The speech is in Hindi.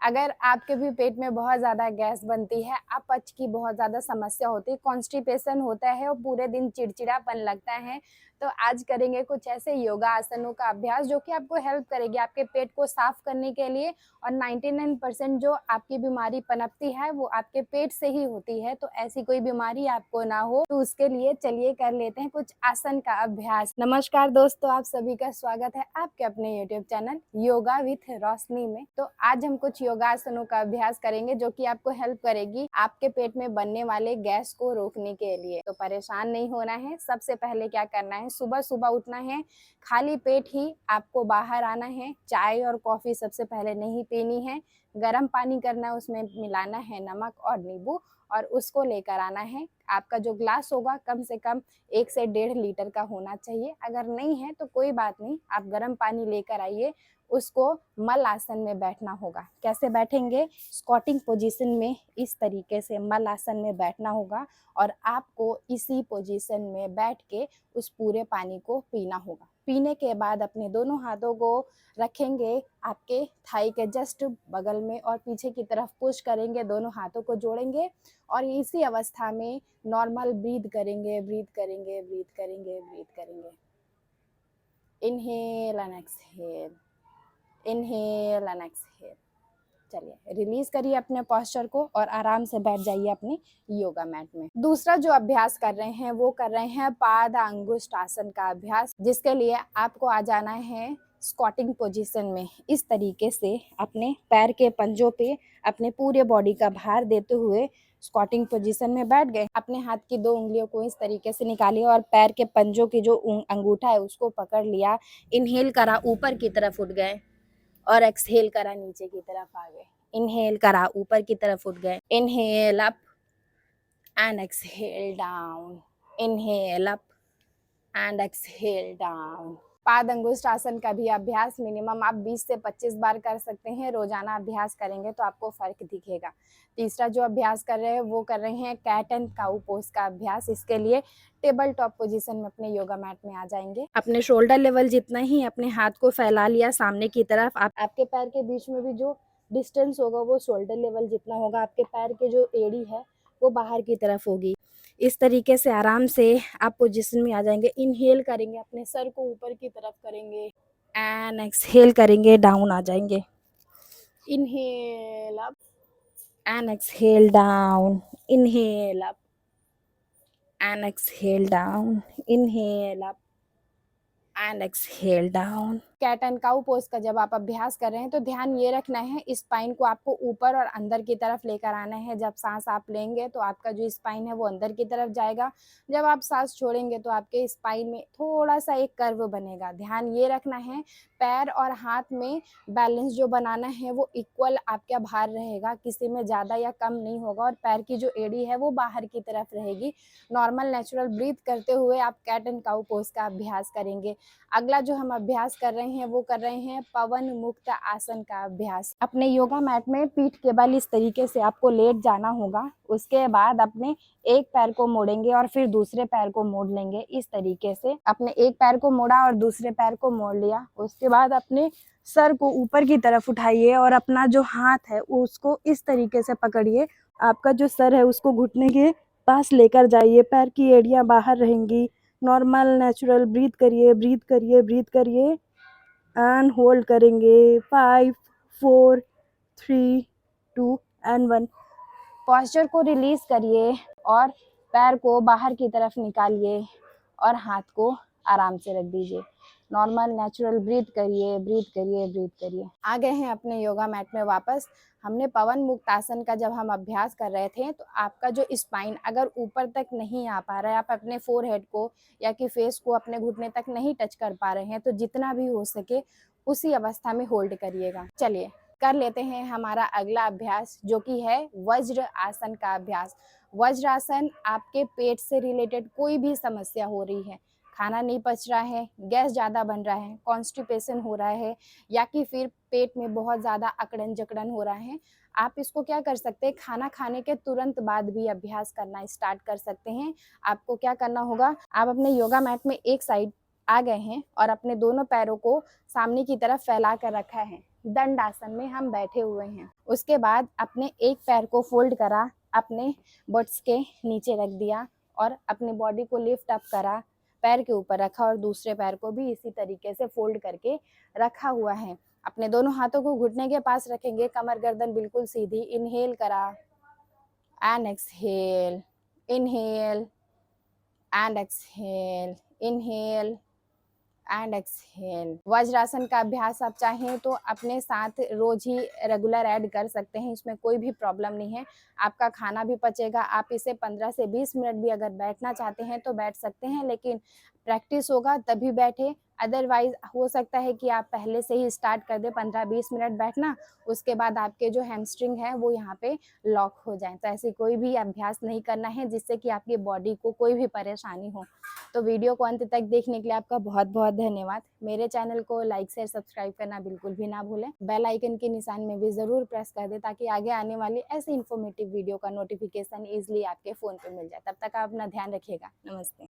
अगर आपके भी पेट में बहुत ज़्यादा गैस बनती है, अपच की बहुत ज़्यादा समस्या होती है, कॉन्स्टिपेशन होता है और पूरे दिन चिड़चिड़ापन लगता है, तो आज करेंगे कुछ ऐसे योगा आसनों का अभ्यास जो कि आपको हेल्प करेगी आपके पेट को साफ करने के लिए। और 99% जो आपकी बीमारी पनपती है वो आपके पेट से ही होती है, तो ऐसी कोई बीमारी आपको ना हो, तो उसके लिए चलिए कर लेते हैं कुछ आसन का अभ्यास। नमस्कार दोस्तों, आप सभी का स्वागत है आपके अपने यूट्यूब चैनल योगा विथ रोशनी में। तो आज हम कुछ योगासनों का अभ्यास करेंगे जो कि आपको हेल्प करेगी आपके पेट में बनने वाले गैस को रोकने के लिए। तो परेशान नहीं होना है। सबसे पहले क्या करना है, सुबह सुबह उठना है, खाली पेट ही आपको बाहर आना है। चाय और कॉफी सबसे पहले नहीं पीनी है, गर्म पानी करना है, उसमें मिलाना है नमक और नींबू और उसको लेकर आना है। आपका जो ग्लास होगा कम से कम 1 से 1.5 लीटर का होना चाहिए। अगर नहीं है तो कोई बात नहीं, आप गर्म पानी लेकर आइए। उसको मल आसन में बैठना होगा। कैसे बैठेंगे? स्क्वाटिंग पोजीशन में इस तरीके से मल आसन में बैठना होगा और आपको इसी पोजीशन में बैठ के उस पूरे पानी को पीना होगा। पीने के बाद अपने दोनों हाथों को रखेंगे आपके थाई के जस्ट बगल में और पीछे की तरफ पुश करेंगे, दोनों हाथों को जोड़ेंगे और इसी अवस्था में नॉर्मल ब्रीथ करेंगे, ब्रीथ करेंगे, ब्रीथ करेंगे, ब्रीथ करेंगे। Inhale and exhale, inhale and exhale. चलिए रिलीज करिए अपने पोस्चर को और आराम से बैठ जाइए अपने योगा मैट में। दूसरा जो अभ्यास कर रहे हैं वो कर रहे हैं पाद अंगुष्ठ आसन का अभ्यास, जिसके लिए आपको आ जाना है स्क्वाटिंग पोजीशन में। इस तरीके से अपने पैर के पंजों पे अपने पूरे बॉडी का भार देते हुए स्क्वाटिंग पोजीशन में बैठ गए। अपने हाथ की 2 उंगलियों को इस तरीके से निकालिए और पैर के पंजों की जो अंगूठा है उसको पकड़ लिया। इनहेल करा, ऊपर की तरफ उठ गए और एक्सहेल करा, नीचे की तरफ आ गए। इनहेल करा, ऊपर की तरफ उठ गए। Inhale up and exhale down, inhale up and exhale down. पाद अंगुष्ठ आसन का भी अभ्यास मिनिमम आप 20 से 25 बार कर सकते हैं। रोजाना अभ्यास करेंगे तो आपको फर्क दिखेगा। तीसरा जो अभ्यास कर रहे हैं वो कर रहे हैं कैट एंड काऊ पोज का अभ्यास। इसके लिए टेबल टॉप पोजीशन में अपने योगा मैट में आ जाएंगे। अपने शोल्डर लेवल जितना ही अपने हाथ को फैला लिया सामने की तरफ। आपके पैर के बीच में भी जो डिस्टेंस होगा वो शोल्डर लेवल जितना होगा। आपके पैर के जो एड़ी है वो बाहर की तरफ होगी। इस तरीके से आराम से आप पोजीशन में आ जाएंगे। इनहेल करेंगे, अपने सर को ऊपर की तरफ करेंगे एंड एक्सहेल करेंगे, डाउन आ जाएंगे। Inhale up and exhale down, inhale up and exhale down, inhale up and exhale down. Cat and cow pose का जब आप अभ्यास कर रहे हैं तो ध्यान ये रखना है, स्पाइन को आपको ऊपर और अंदर की तरफ लेकर आना है। जब सांस आप लेंगे तो आपका जो स्पाइन है वो अंदर की तरफ जाएगा। जब आप सांस छोड़ेंगे तो आपके स्पाइन में थोड़ा सा एक कर्व बनेगा। ध्यान ये रखना है, पैर और हाथ में बैलेंस जो बनाना है वो इक्वल आपका भार रहेगा, किसी में ज़्यादा या कम नहीं होगा। और पैर की जो एड़ी है वो बाहर की तरफ रहेगी। नॉर्मल नेचुरल ब्रीथ करते हुए आप कैट एंड काऊ पोज का अभ्यास करेंगे। अगला जो हम अभ्यास कर रहे हैं वो कर रहे हैं पवन मुक्त आसन का अभ्यास। अपने योगा मैट में पीठ के बल इस तरीके से आपको लेट जाना होगा। उसके बाद अपने एक पैर को मोड़ेंगे और फिर दूसरे पैर को मोड़ लेंगे। इस तरीके से अपने एक पैर को मोड़ा और दूसरे पैर को मोड़ लिया। उसके बाद अपने सर को ऊपर की तरफ उठाइए और अपना जो हाथ है उसको इस तरीके से पकड़िए। आपका जो सर है उसको घुटने के पास लेकर जाइए, पैर की एड़ियां बाहर रहेंगी। नॉर्मल नेचुरल ब्रीथ करिए, ब्रीथ करिए, ब्रीथ करिए एंड होल्ड करेंगे। 5 4 3 2 एंड 1। पोस्चर को रिलीज करिए और पैर को बाहर की तरफ निकालिए और हाथ को आराम से रख दीजिए। नॉर्मल नेचुरल ब्रीथ करिए, ब्रीथ करिए, ब्रीथ करिए। आ गए हैं अपने योगा मैट में वापस। हमने पवन मुक्त आसन का जब हम अभ्यास कर रहे थे तो आपका जो स्पाइन अगर ऊपर तक नहीं आ पा रहा है, आप अपने फोरहेड को या कि फेस को अपने घुटने तक नहीं टच कर पा रहे हैं, तो जितना भी हो सके उसी अवस्था में होल्ड करिएगा। चलिए कर लेते हैं हमारा अगला अभ्यास जो कि है वज्र आसन का अभ्यास। वज्र आसन आपके पेट से रिलेटेड कोई भी समस्या हो रही है, खाना नहीं पच रहा है, गैस ज़्यादा बन रहा है, कॉन्स्टिपेशन हो रहा है या कि फिर पेट में बहुत ज़्यादा अकड़न जकड़न हो रहा है, आप इसको क्या कर सकते हैं, खाना खाने के तुरंत बाद भी अभ्यास करना स्टार्ट कर सकते हैं। आपको क्या करना होगा, आप अपने योगा मैट में एक साइड आ गए हैं और अपने दोनों पैरों को सामने की तरफ फैला कर रखा है। दंड आसन में हम बैठे हुए हैं। उसके बाद अपने एक पैर को फोल्ड करा, अपने बट्स के नीचे रख दिया और अपनी बॉडी को लिफ्ट अप करा, पैर के ऊपर रखा और दूसरे पैर को भी इसी तरीके से फोल्ड करके रखा हुआ है। अपने दोनों हाथों को घुटने के पास रखेंगे, कमर गर्दन बिल्कुल सीधी। इनहेल करा and exhale, inhale and exhale, inhale and exhale. Vajrasana का अभ्यास आप चाहें तो अपने साथ रोज ही रेगुलर ऐड कर सकते हैं, इसमें कोई भी प्रॉब्लम नहीं है। आपका खाना भी पचेगा। आप इसे 15 से 20 मिनट भी अगर बैठना चाहते हैं तो बैठ सकते हैं, लेकिन प्रैक्टिस होगा तभी बैठे। अदरवाइज हो सकता है कि आप पहले से ही स्टार्ट कर दें 15-20 मिनट बैठना, उसके बाद आपके जो हैमस्ट्रिंग है वो यहाँ पे लॉक हो जाए। तो ऐसी कोई भी अभ्यास नहीं करना है जिससे कि आपकी बॉडी को कोई भी परेशानी हो। तो वीडियो को अंत तक देखने के लिए आपका बहुत बहुत धन्यवाद। मेरे चैनल को लाइक शेयर सब्सक्राइब करना बिल्कुल भी ना भूलें। बेल आइकन के निशान में भी ज़रूर प्रेस कर दें ताकि आगे आने वाली ऐसी इन्फॉर्मेटिव वीडियो का नोटिफिकेशन ईजिली आपके फ़ोन पे मिल जाए। तब तक आप अपना ध्यान रखिएगा। नमस्ते।